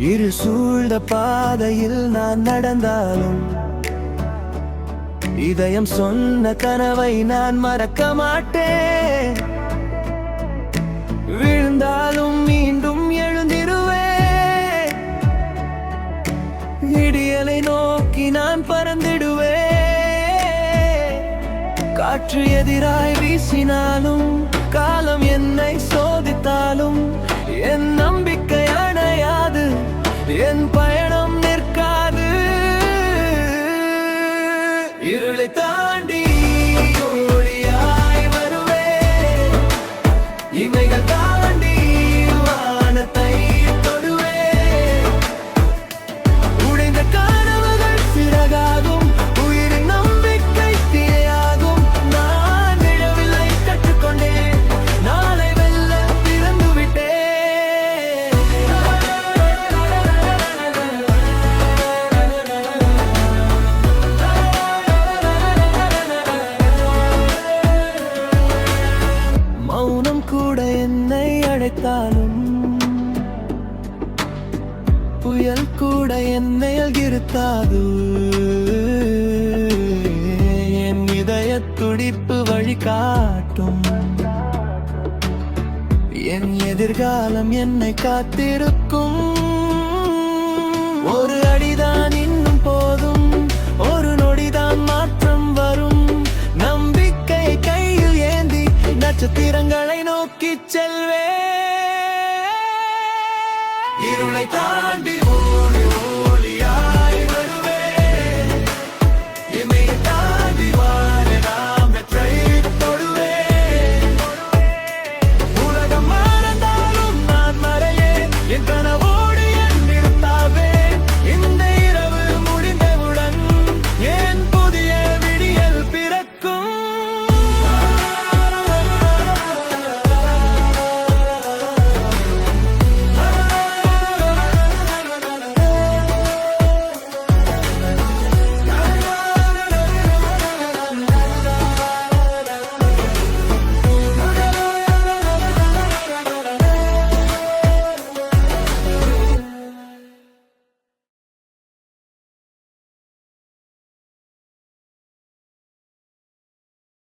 இரு சூழ்ந்த பாதையில் நான் நடந்தாலும் இதயம் சொன்ன கனவை நான் மறக்க மாட்டேன். விழுந்தாலும் மீண்டும் எழுந்திடுவேன். இடியலை நோக்கி நான் பறந்திடுவேன். காற்று எதிராய் வீசினாலும் காலம் என்னை சோதித்தாலும் என் நம்பிக்கை அணையாது, என் பயணம் நிற்காது. இருளை தாண்டி ஒளியாய் வருவேன். இமைகள் தாண்டி வானத்தை தொடுவேன். உடைந்த கனவுகள் சிறகாகும், உயிரின் நம்பிக்கை தீயாகும். நான் விழவில்லை, கற்றுக்கொண்டேன். நாளை வெல்ல பிறந்து விட்டேன். மௌனம் கூட என்னை அழைத்தாலும், புயல் கூட என்னை அல்கிருத்தாது. என் இதய துடிப்பு வழிகாட்டும். என் எதிர்காலம் என்னை காத்திருக்கும்.